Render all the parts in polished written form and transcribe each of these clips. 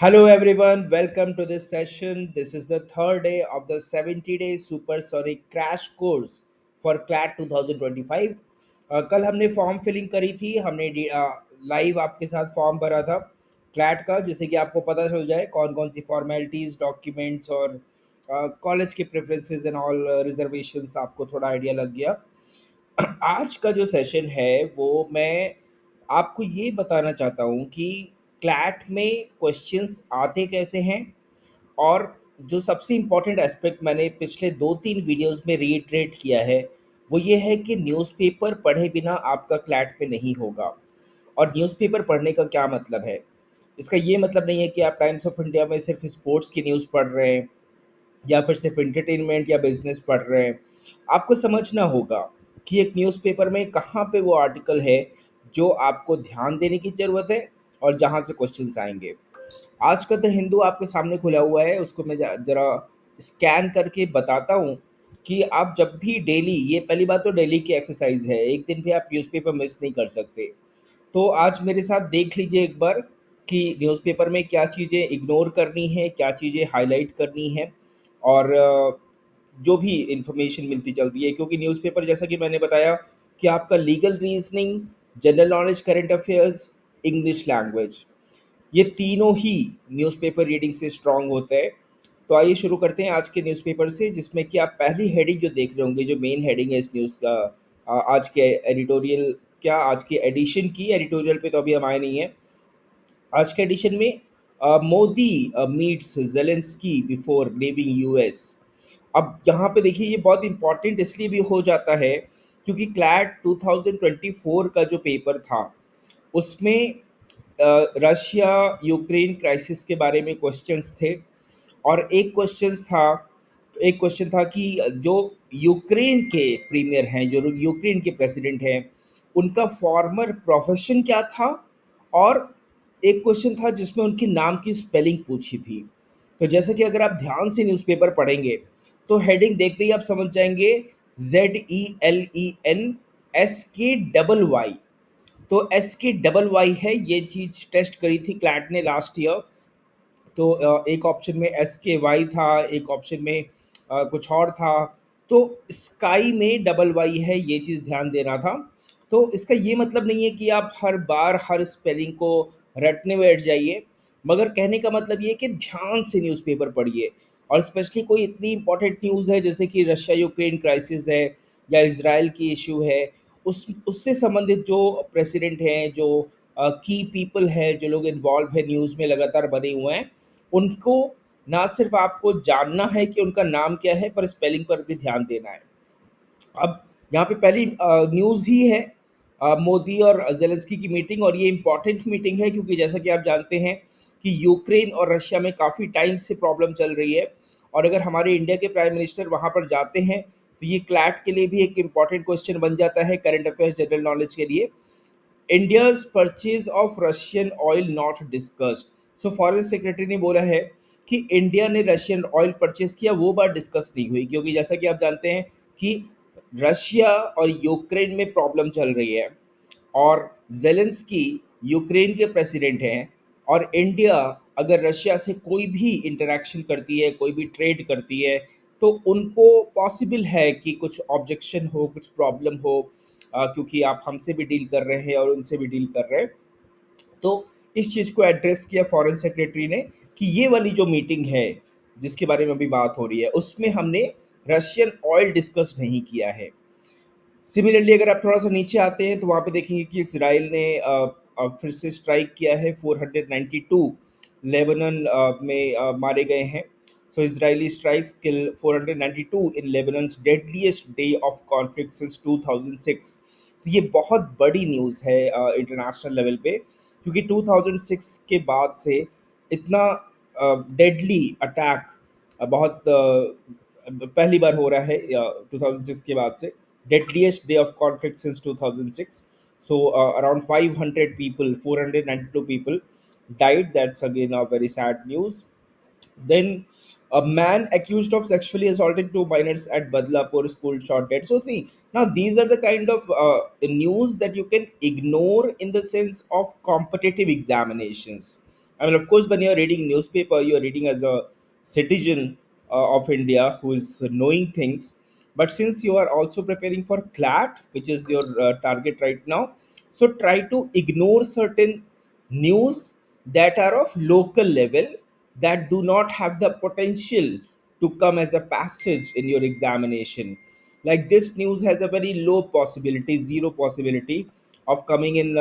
Hello, everyone. Welcome to this session. This is the third day of the 70-day Supersonic crash course for Clat 2025. कल हमने form filling करी थी। हमने live आपके साथ form भरा था क्लैट का, जिससे कि आपको पता चल जाए कौन कौन सी फॉर्मेलिटीज़, डॉक्यूमेंट्स और कॉलेज के प्रेफरेंसेस एंड ऑल रिजर्वेशंस आपको थोड़ा आइडिया लग गया। आज का जो सेशन है वो मैं आपको ये बताना चाहता हूँ कि क्लैट में क्वेश्चंस आते कैसे हैं, और जो सबसे इम्पोर्टेंट एस्पेक्ट मैंने पिछले 2-3 वीडियोस में रीइटरेट किया है वो ये है कि न्यूज़पेपर पढ़े बिना आपका क्लैट पे नहीं होगा। और न्यूज़पेपर पढ़ने का क्या मतलब है? इसका ये मतलब नहीं है कि आप टाइम्स ऑफ इंडिया में सिर्फ स्पोर्ट्स की न्यूज़ पढ़ रहे हैं या फिर सिर्फ एंटरटेनमेंट या बिजनेस पढ़ रहे हैं। आपको समझना होगा कि एक न्यूज़पेपर में कहाँ पे वो आर्टिकल है जो आपको ध्यान देने की ज़रूरत है और जहाँ से क्वेश्चंस आएंगे। आज का द हिंदू आपके सामने खुला हुआ है, उसको मैं ज़रा स्कैन करके बताता हूँ कि आप जब भी डेली, ये पहली बात तो डेली की एक्सरसाइज है, एक दिन भी आप न्यूज़पेपर मिस नहीं कर सकते। तो आज मेरे साथ देख लीजिए एक बार कि न्यूज़पेपर में क्या चीज़ें इग्नोर करनी है, क्या चीज़ें हाईलाइट करनी है, और जो भी इंफॉर्मेशन मिलती चलती है, क्योंकि न्यूज़पेपर जैसा कि मैंने बताया कि आपका legal reasoning, general knowledge, current affairs, English language, ये तीनों ही न्यूज़पेपर रीडिंग से स्ट्रांग होते हैं। तो आइए शुरू करते हैं आज के न्यूज़पेपर से, जिसमें कि आप पहली हेडिंग जो देख रहे होंगे, जो मेन हेडिंग है इस न्यूज़ का, आज के एडिटोरियल, क्या आज के एडिशन की एडिटोरियल पे तो अभी हम आए नहीं हैं। आज के एडिशन में Modi meets Zelensky before leaving US. अब यहाँ पे देखिए, ये बहुत इंपॉर्टेंट इसलिए भी हो जाता है क्योंकि क्लैट 2024 का जो पेपर था उसमें रशिया यूक्रेन क्राइसिस के बारे में क्वेश्चंस थे। और एक क्वेश्चन था कि जो यूक्रेन के प्रीमियर हैं, जो यूक्रेन के प्रेसिडेंट हैं, उनका फॉर्मर प्रोफेशन क्या था। और एक क्वेश्चन था जिसमें उनके नाम की स्पेलिंग पूछी थी। तो जैसे कि अगर आप ध्यान से न्यूज़पेपर पढ़ेंगे तो हेडिंग देखते ही आप समझ जाएंगे, ZELENSK तो SK है, ये चीज़ टेस्ट करी थी क्लैट ने लास्ट ईयर। तो एक ऑप्शन में SKY था, एक ऑप्शन में कुछ और था। तो स्काई में डबल वाई है, ये चीज़ ध्यान देना था। तो इसका ये मतलब नहीं है कि आप हर बार हर स्पेलिंग को रटने बैठ जाइए, मगर कहने का मतलब ये है कि ध्यान से न्यूज़पेपर पढ़िए। और स्पेशली कोई इतनी इंपॉर्टेंट न्यूज़ है जैसे कि रशिया यूक्रेन क्राइसिस है या इसराइल की इशू है, उससे संबंधित जो प्रेसिडेंट हैं, जो की पीपल है, जो लोग इन्वॉल्व है न्यूज़ में लगातार बने हुए हैं, उनको ना सिर्फ आपको जानना है कि उनका नाम क्या है, पर स्पेलिंग पर भी ध्यान देना है। अब यहाँ पे पहली न्यूज़ ही है मोदी और ज़ेलेंस्की की मीटिंग, और ये इम्पॉर्टेंट मीटिंग है क्योंकि जैसा कि आप जानते हैं कि यूक्रेन और रशिया में काफ़ी टाइम से प्रॉब्लम चल रही है। और अगर हमारे इंडिया के प्राइम मिनिस्टर वहाँ पर जाते हैं तो ये क्लैट के लिए भी एक इम्पॉर्टेंट क्वेश्चन बन जाता है, करंट अफेयर्स जनरल नॉलेज के लिए। India's purchase of Russian oil not discussed. So foreign secretary ने बोला है कि इंडिया ने रशियन ऑयल परचेज किया, वो बात डिस्कस नहीं हुई, क्योंकि जैसा कि आप जानते हैं कि रशिया और यूक्रेन में प्रॉब्लम चल रही है, और जेलेंस्की यूक्रेन के प्रेसिडेंट हैं। और इंडिया अगर रशिया से कोई भी इंटरेक्शन करती है, कोई भी ट्रेड करती है, तो उनको पॉसिबल है कि कुछ ऑब्जेक्शन हो, कुछ प्रॉब्लम हो, क्योंकि आप हमसे भी डील कर रहे हैं और उनसे भी डील कर रहे हैं। तो इस चीज़ को एड्रेस किया फॉरेन सेक्रेटरी ने कि ये वाली जो मीटिंग है जिसके बारे में अभी बात हो रही है, उसमें हमने रशियन ऑयल डिस्कस नहीं किया है। सिमिलरली अगर आप थोड़ा-सा नीचे आते हैं तो वहाँ पे देखेंगे कि इसराइल ने फिर से स्ट्राइक किया है। 492 लेबनान में मारे गए हैं। So Israeli strikes kill 492 in Lebanon's deadliest day of conflict since 2006। तो ये बहुत बड़ी न्यूज़ है इंटरनेशनल लेवल पे, क्योंकि 2006 के बाद से इतना डेडली अटैक बहुत पहली बार हो रहा है 2006 के बाद से। Deadliest day of conflict since 2006. So around 500 people, 492 people died. That's again a very sad news. Then a man accused of sexually assaulting two minors at Badlapur school shot dead. So see, now these are the kind of news that you can ignore in the sense of competitive examinations. I mean, of course, when you're reading newspaper, you're reading as a citizen of India who is knowing things. But since you are also preparing for CLAT, which is your target right now, so try to ignore certain news that are of local level, that do not have the potential to come as a passage in your examination. Like this news has a very low possibility, zero possibility of coming in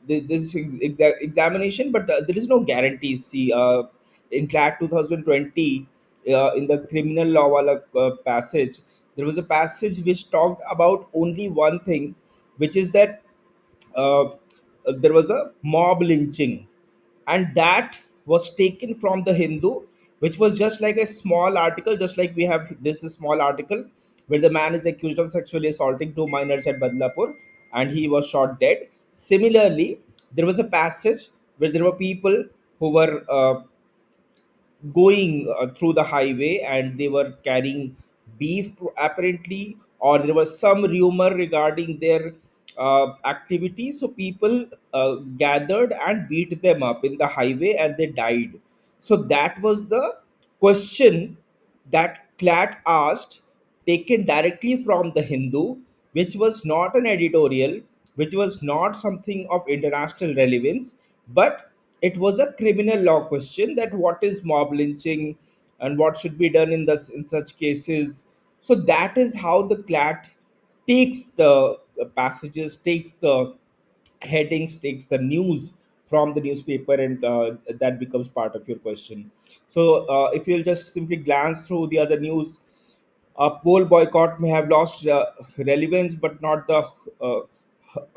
this examination, but there is no guarantee. See, in CLAT 2020, in the criminal law wala, passage, there was a passage which talked about only one thing, which is that uh, there was a mob lynching, and that was taken from the Hindu, which was just like a small article, just like we have this small article where the man is accused of sexually assaulting two minors at Badlapur and he was shot dead. Similarly, there was a passage where there were people who were going through the highway and they were carrying beef apparently, or there was some rumor regarding their activity, so people gathered and beat them up in the highway and they died. So that was the question that Clat asked, taken directly from the Hindu, which was not an editorial, which was not something of international relevance, but it was a criminal law question, that what is mob lynching and what should be done in such cases. So that is how the Clat takes the passages, takes the headings, takes the news from the newspaper, and that becomes part of your question. So if you'll just simply glance through the other news, a poll boycott may have lost relevance, but not the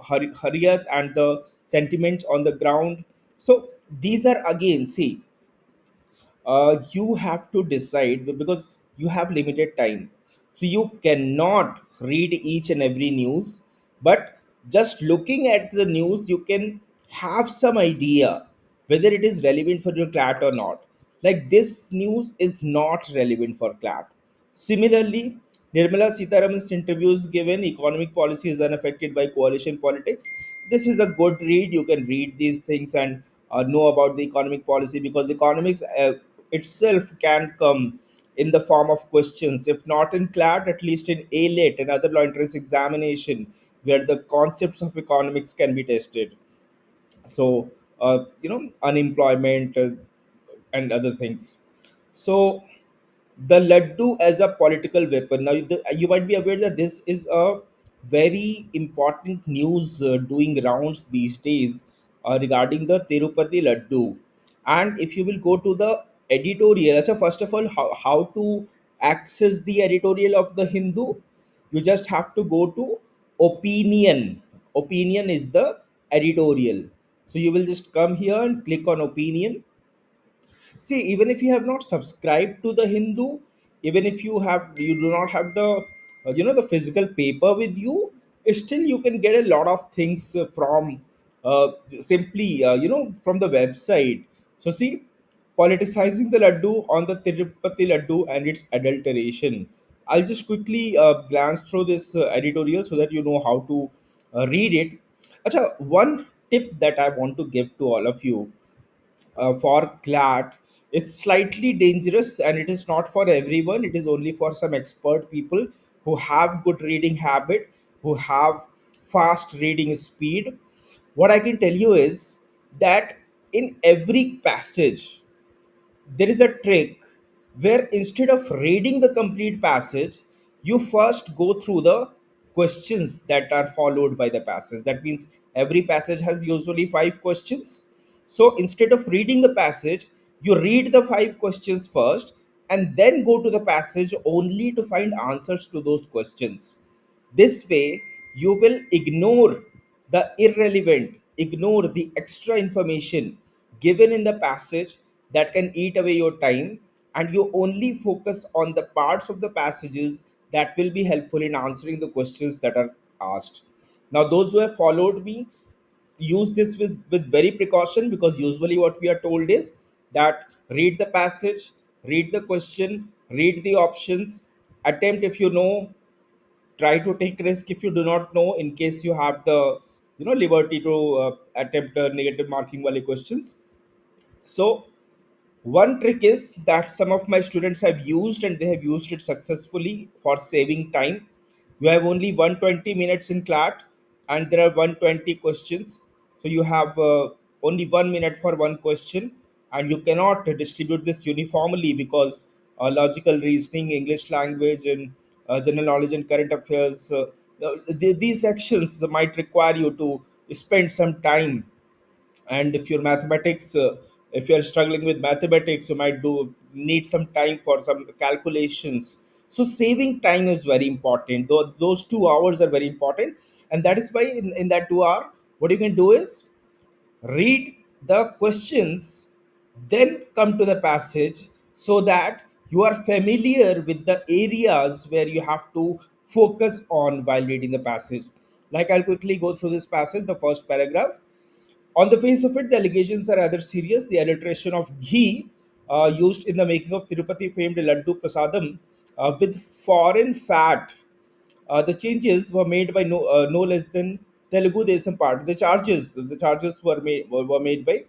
hurriyat and the sentiments on the ground. So these are, again, see, you have to decide, because you have limited time, so you cannot read each and every news, but just looking at the news you can have some idea whether it is relevant for your CLAT or not. Like this news is not relevant for CLAT. Similarly, Nirmala Sitaraman's interviews given economic policy is unaffected by coalition politics. This is a good read. You can read these things and know about the economic policy, because economics itself can come in the form of questions, if not in CLAT, at least in ALET and other law entrance examination, where the concepts of economics can be tested. So, unemployment and other things. So the laddu as a political weapon. Now, you might be aware that this is a very important news doing rounds these days regarding the Tirupati laddu. And if you will go to the editorial, so first of all, how to access the editorial of the Hindu, you just have to go to opinion. Opinion is the editorial. So you will just come here and click on opinion. See, even if you have not subscribed to the Hindu, even if you do not have the the physical paper with you, still you can get a lot of things from simply from the website. So see, politicizing the laddu on the Tirupati laddu and its adulteration. I'll just quickly glance through this editorial so that you know how to read it. Acha, one tip that I want to give to all of you for Clat, it's slightly dangerous and it is not for everyone. It is only for some expert people who have good reading habit, who have fast reading speed. What I can tell you is that in every passage, there is a trick where instead of reading the complete passage, you first go through the questions that are followed by the passage. That means every passage has usually five questions. So instead of reading the passage, you read the five questions first and then go to the passage only to find answers to those questions. This way, you will ignore the irrelevant, ignore the extra information given in the passage that can eat away your time, and you only focus on the parts of the passages that will be helpful in answering the questions that are asked. Now, those who have followed me, use this with very precaution, because usually what we are told is that read the passage, read the question, read the options, attempt if you know, try to take risk if you do not know, in case you have the liberty to attempt negative marking wali questions. So one trick is that some of my students have used, and they have used it successfully for saving time. You have only 120 minutes in Clat, and there are 120 questions. So you have only 1 minute for one question, and you cannot distribute this uniformly because logical reasoning, English language, and general knowledge and current affairs. These sections might require you to spend some time, and if your mathematics if you're struggling with mathematics, you might do need some time for some calculations. So saving time is very important. Those 2 hours are very important, and that is why in that 2 hour, what you can do is read the questions, then come to the passage, so that you are familiar with the areas where you have to focus on while reading the passage. Like, I'll quickly go through this passage, the first paragraph. On the face of it, the allegations are rather serious. The adulteration of ghee used in the making of Tirupati famed Laddu Prasadam with foreign fat. The changes were made by no less than Telugu Desam Party. The charges were made by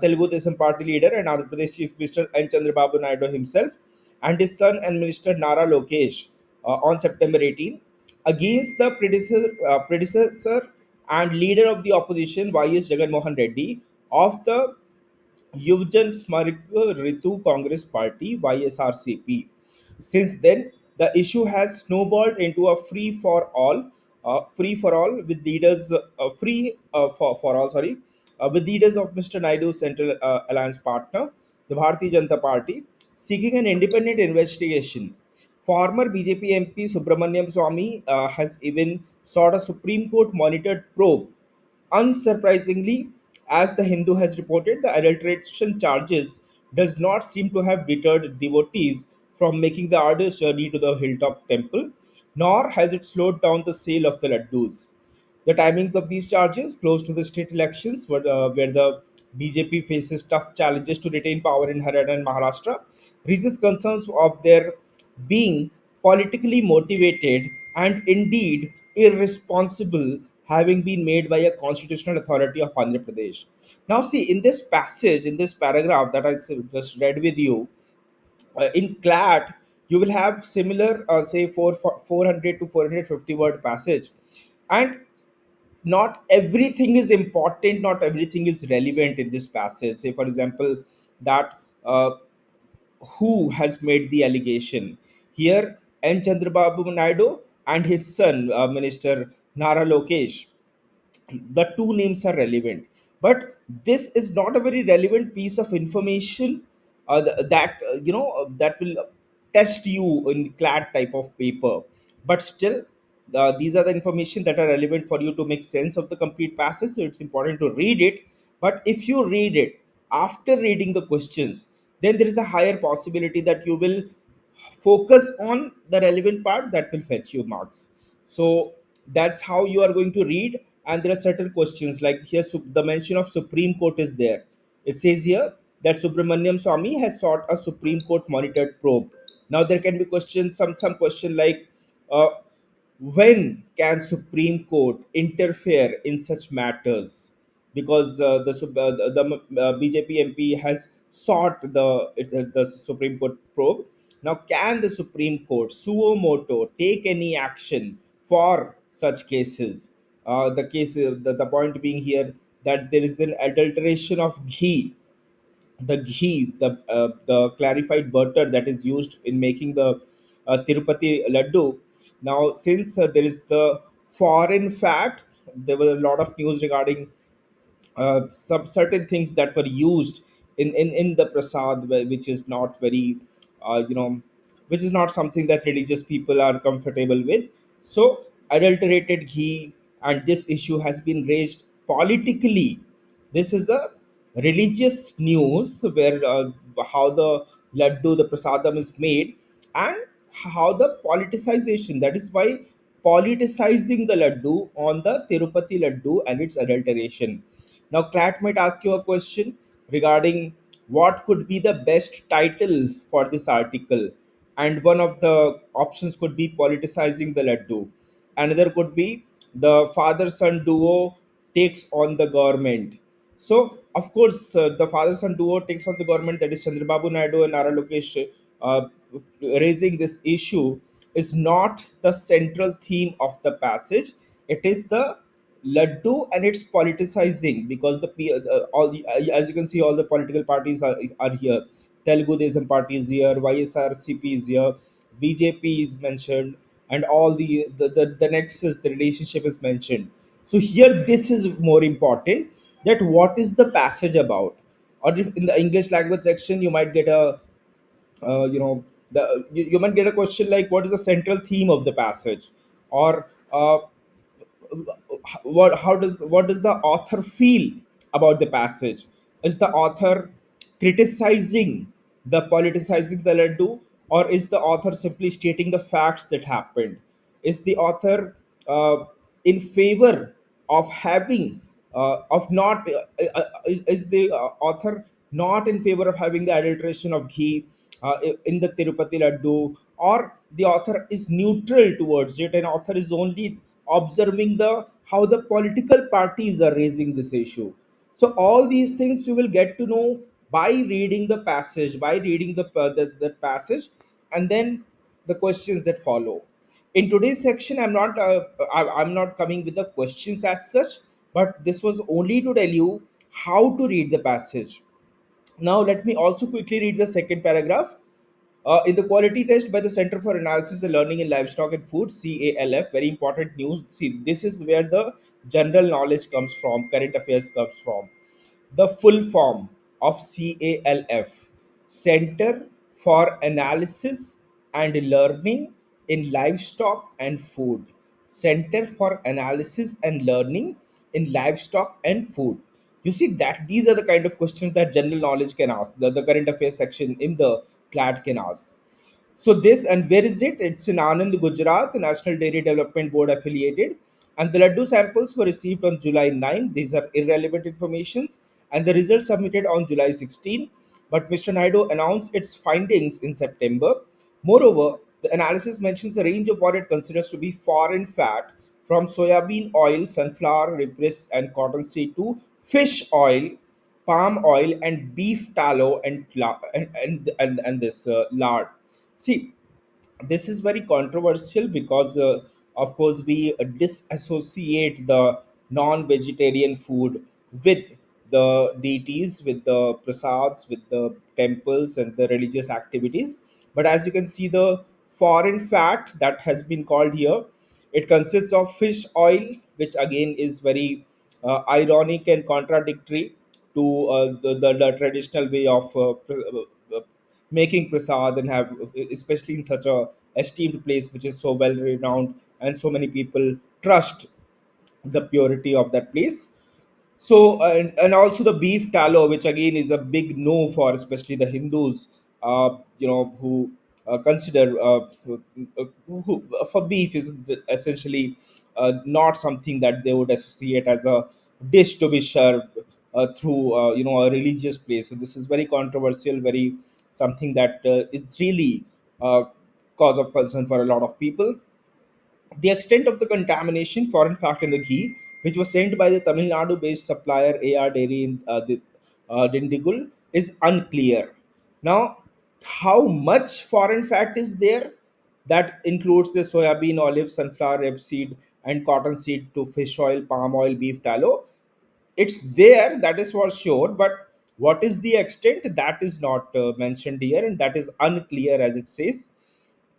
Telugu Desam Party leader and Andhra Pradesh Chief Minister N. Chandrababu Naidu himself and his son and Minister Nara Lokesh on September 18 against the predecessor and leader of the opposition Y.S. Jagan Mohan Reddy of the Yuvjan Smarik Ritu Congress Party YSRCP. Since then, the issue has snowballed into a free for all with leaders free for all sorry with leaders of Mr. Naidu's Central Alliance partner, the Bharatiya Janata Party, seeking an independent investigation. Former BJP MP Subramaniam Swamy has even sought a Supreme Court monitored probe. Unsurprisingly, as the Hindu has reported, the adulteration charges does not seem to have deterred devotees from making the arduous journey to the hilltop temple, nor has it slowed down the sale of the laddus. The timings of these charges, close to the state elections, where the BJP faces tough challenges to retain power in Haryana and Maharashtra, raises concerns of their being politically motivated and indeed irresponsible, having been made by a constitutional authority of Andhra Pradesh. Now, see, in this passage, in this paragraph that just read with you, in Clat, you will have similar, say, 400 to 450 word passage. And not everything is important, not everything is relevant in this passage. Say, for example, that who has made the allegation. Here, N. Chandrababu Naidu and his son, Minister Nara Lokesh, the two names are relevant, but this is not a very relevant piece of information that that will test you in Clat type of paper. But still, these are the information that are relevant for you to make sense of the complete passage, so it's important to read it. But if you read it after reading the questions, then there is a higher possibility that you will focus on the relevant part that will fetch you marks. So that's how you are going to read. And there are certain questions, like here, the mention of Supreme Court is there. It says here that Subramaniam Swamy has sought a Supreme Court monitored probe. Now there can be questions, some question like, uh, when can Supreme Court interfere in such matters? Because the BJP MP has sought the Supreme Court probe. Now, can the Supreme Court suo moto take any action for such cases? The point being here that there is an adulteration of ghee, the clarified butter that is used in making the Tirupati laddu. Now, since there is the foreign fat, there was a lot of news regarding some certain things that were used in the prasad, which is not very, you know, which is not something that religious people are comfortable with. So, adulterated ghee, and this issue has been raised politically. This is a religious news where how the laddu, the prasadam is made, and how the politicization. That is why politicizing the laddu on the Tirupati laddu and its adulteration. Now, Clat might ask you a question regarding what could be the best title for this article, and one of the options could be politicizing the laddu. Another could be the father son duo takes on the government. So, of course, the father-son duo takes on the government, that is Chandrababu Naidu and Nara Lokesh, raising this issue is not the central theme of the passage. It is the laddu and its politicizing, because all the, as you can see, all the political parties are here. Telugu Desam party is here, YSRCP is here, BJP is mentioned, and all the nexus, the relationship is mentioned. So here, this is more important, that what is the passage about. Or if in the English language section, you might get a you know you might get a question like, what is the central theme of the passage, or what does the author feel about the passage. Is the author criticizing the politicizing the laddu, or is the author simply stating the facts that happened? Is the author in favor of having of not is the author not in favor of having the adulteration of ghee in the Tirupati laddu, or the author is neutral towards it, and author is only observing the how the political parties are raising this issue. So all these things you will get to know by reading the passage, by reading the passage, and then the questions that follow. In today's section, I'm not coming with the questions as such, but this was only to tell you how to read the passage. Now, let me also quickly read the second paragraph. In the quality test by the Center for Analysis and Learning in Livestock and Food, CALF, very important news. See, this is where the general knowledge comes from, current affairs comes from. The full form of CALF, Center for Analysis and Learning in Livestock and Food. Center for Analysis and Learning in Livestock and Food. You see that these are the kind of questions that general knowledge can ask, the current affairs section in the Clat can ask. So this, and where is it? It's in Anand, Gujarat, the National Dairy Development Board affiliated. And the laddu samples were received on July 9. These are irrelevant informations. And the results submitted on July 16. But Mr. Naidu announced its findings in September. Moreover, the analysis mentions a range of what it considers to be foreign fat, from soybean oil, sunflower, rice, and cottonseed to fish oil, palm oil, and beef tallow, and this lard. See, this is very controversial because, of course, we disassociate the non-vegetarian food with the deities, with the prasads, with the temples and the religious activities. But as you can see, the foreign fat that has been called here, it consists of fish oil, which again is very ironic and contradictory to the traditional way of making prasad, and have, especially in such a esteemed place which is so well renowned and so many people trust the purity of that place. So, and also the beef tallow, which again is a big no for especially the Hindus, who consider for beef is essentially not something that they would associate as a dish to be served through a religious place. So this is very controversial, very something that is really cause of concern for a lot of people. The extent of the contamination, foreign fact in the ghee, which was sent by the Tamil Nadu-based supplier AR Dairy in Dindigul, is unclear. Now, how much foreign fat is there? That includes the soybean, olive, sunflower, rapeseed, and cottonseed to fish oil, palm oil, beef tallow. It's there, that is for sure, but what is the extent, that is not mentioned here, and that is unclear, as it says.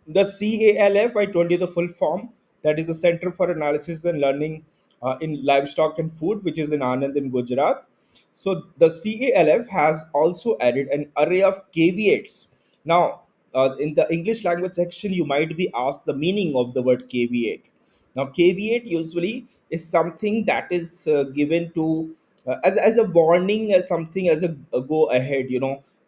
The CALF, I told you the full form, that is the Center for Analysis and Learning in Livestock and Food, which is in Anand in Gujarat. So the CALF has also added an array of caveats. Now, in the English language section, you might be asked the meaning of the word caveat. Now, caveat usually is something that is given to as a warning, as something, as a go ahead.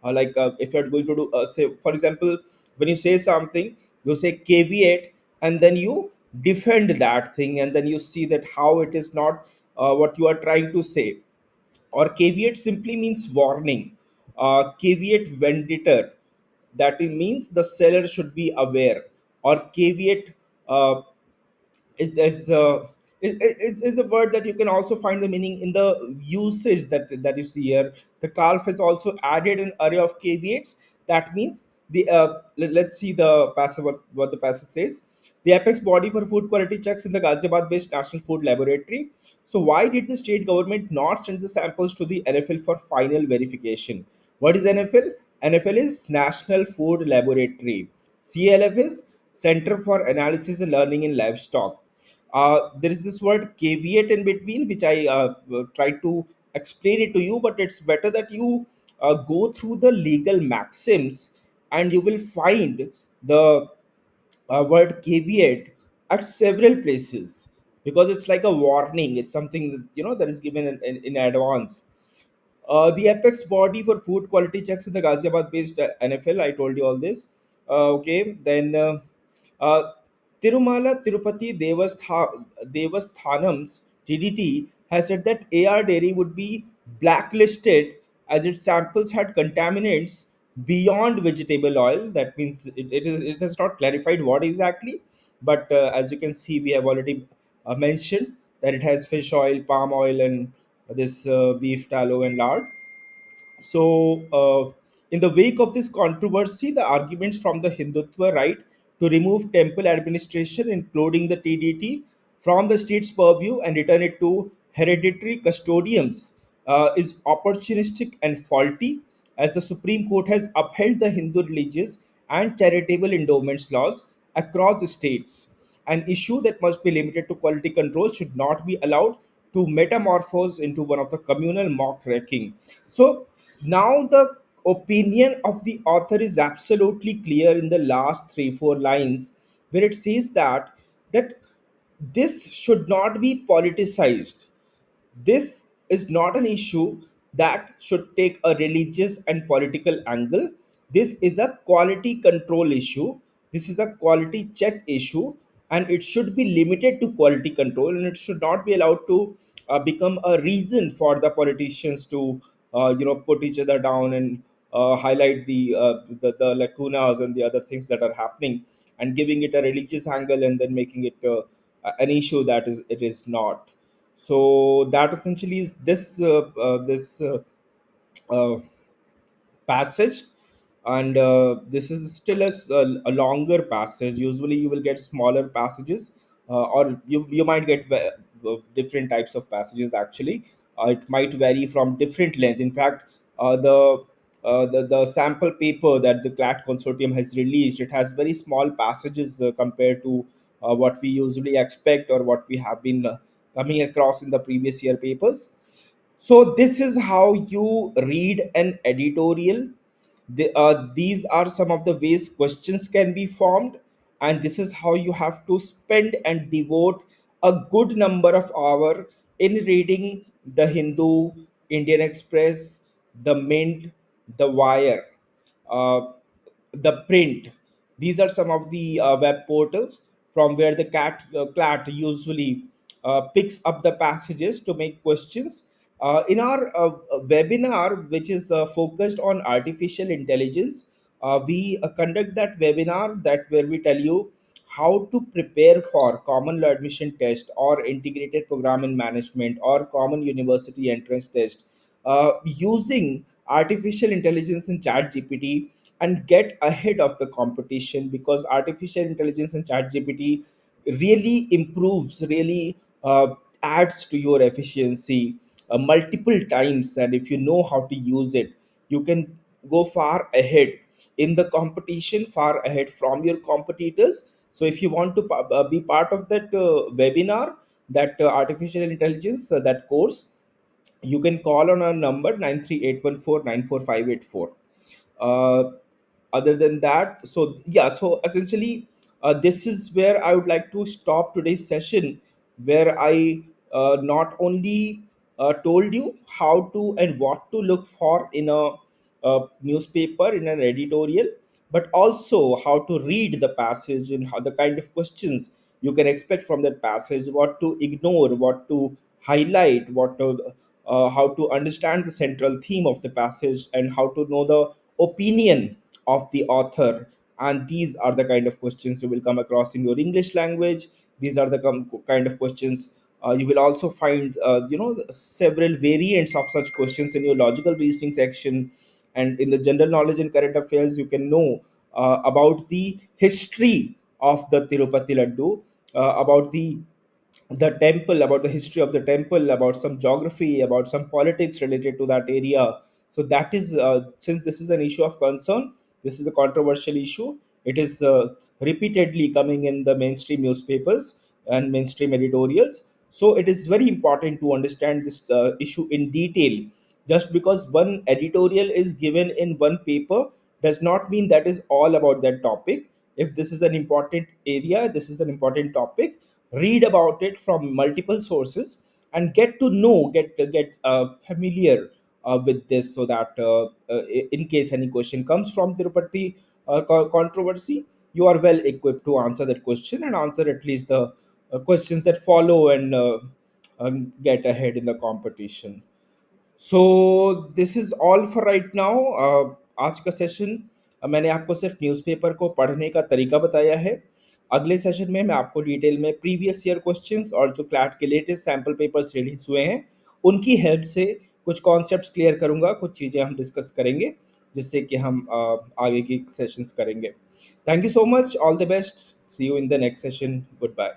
Like if you're going to do, say, for example, when you say something, you say caveat, and then you defend that thing, and then you see that how it is not what you are trying to say. Or caveat simply means warning. Caveat venditor, that it means the seller should be aware. Or caveat uh, is It's a word that you can also find the meaning in the usage that you see here. The calf has also added an array of caveats. That means let's see the passage, what the passage says. The apex body for food quality checks in the Ghaziabad-based National Food Laboratory. So why did the state government not send the samples to the NFL for final verification? What is NFL? NFL is National Food Laboratory. CLF is Center for Analysis and Learning in Livestock. There is this word caveat in between, which I try to explain it to you, but it's better that you go through the legal maxims, and you will find the word caveat at several places, because it's like a warning. It's something that, that is given in advance. The apex body for food quality checks in the Ghaziabad based NFL. I told you all this. Okay, then uh, Tirumala Tirupati Devasthanam's TDT has said that AR Dairy would be blacklisted as its samples had contaminants beyond vegetable oil. That means it has not clarified what exactly, but as you can see, we have already mentioned that it has fish oil, palm oil, and this beef tallow and lard. So, in the wake of this controversy, the arguments from the Hindutva right to remove temple administration, including the TDT, from the state's purview and return it to hereditary custodians is opportunistic and faulty, as the Supreme Court has upheld the Hindu religious and charitable endowments laws across the states. An issue that must be limited to quality control should not be allowed to metamorphose into one of the communal mock wrecking. So now the opinion of the author is absolutely clear in the last 3 4 lines, where it says that this should not be politicized. This is not an issue that should take a religious and political angle. This is a quality control issue. This is a quality check issue, and it should be limited to quality control, and it should not be allowed to become a reason for the politicians to put each other down and highlight the lacunas and the other things that are happening, and giving it a religious angle, and then making it an issue that is it is not. So that essentially is this uh, passage, and this is still a longer passage. Usually you will get smaller passages, or you might get different types of passages actually. It might vary from different length. In fact, the sample paper that the Clat consortium has released, it has very small passages compared to what we usually expect, or what we have been coming across in the previous year papers. So this is how you read an editorial. These are some of the ways questions can be formed, and this is how you have to spend and devote a good number of hours in reading the Hindu, Indian Express, the Mint, the Wire, uh, the Print. These are some of the web portals from where the Clat usually picks up the passages to make questions. In our webinar, which is focused on artificial intelligence, we conduct that webinar that where we tell you how to prepare for common law admission test, or integrated program in management, or common university entrance test, using artificial intelligence and chat gpt, and get ahead of the competition, because artificial intelligence and chat gpt really improves, really adds to your efficiency multiple times, and if you know how to use it, you can go far ahead in the competition, far ahead from your competitors. So if you want to be part of that webinar, that artificial intelligence, that course, you can call on our number 93814945884. uh, Other than that, so yeah, so essentially this is where I would like to stop today's session, where I not only told you how to and what to look for in a newspaper, in an editorial, but also how to read the passage, and how the kind of questions you can expect from that passage, what to ignore, what to highlight, how to understand the central theme of the passage, and how to know the opinion of the author. And these are the kind of questions you will come across in your English language. These are the kind of questions You will also find several variants of such questions in your logical reasoning section. And in the general knowledge and current affairs, you can know about the history of the Tirupati Laddu, about the temple, about the history of the temple, about some geography, about some politics related to that area. So that is, since this is an issue of concern, this is a controversial issue. It is repeatedly coming in the mainstream newspapers and mainstream editorials. So it is very important to understand this issue in detail. Just because one editorial is given in one paper does not mean that is all about that topic. If this is an important area, this is an important topic, read about it from multiple sources and get to know, get familiar with this, so that in case any question comes from Tirupati controversy, you are well equipped to answer that question and answer at least the questions that follow, and get ahead in the competition. So this is all for right now. आज का session, मैंने आपको सिर्फ newspaper को पढ़ने का तरीका बताया है। अगले सेशन में मैं आपको डिटेल में प्रीवियस ईयर क्वेश्चंस और जो क्लैट के लेटेस्ट सैम्पल पेपर्स रिलीज हुए हैं उनकी हेल्प से कुछ कॉन्सेप्ट्स क्लियर करूंगा, कुछ चीज़ें हम डिस्कस करेंगे जिससे कि हम आगे की सेशंस करेंगे। Thank you so much, all the best, see you in the next session, good bye.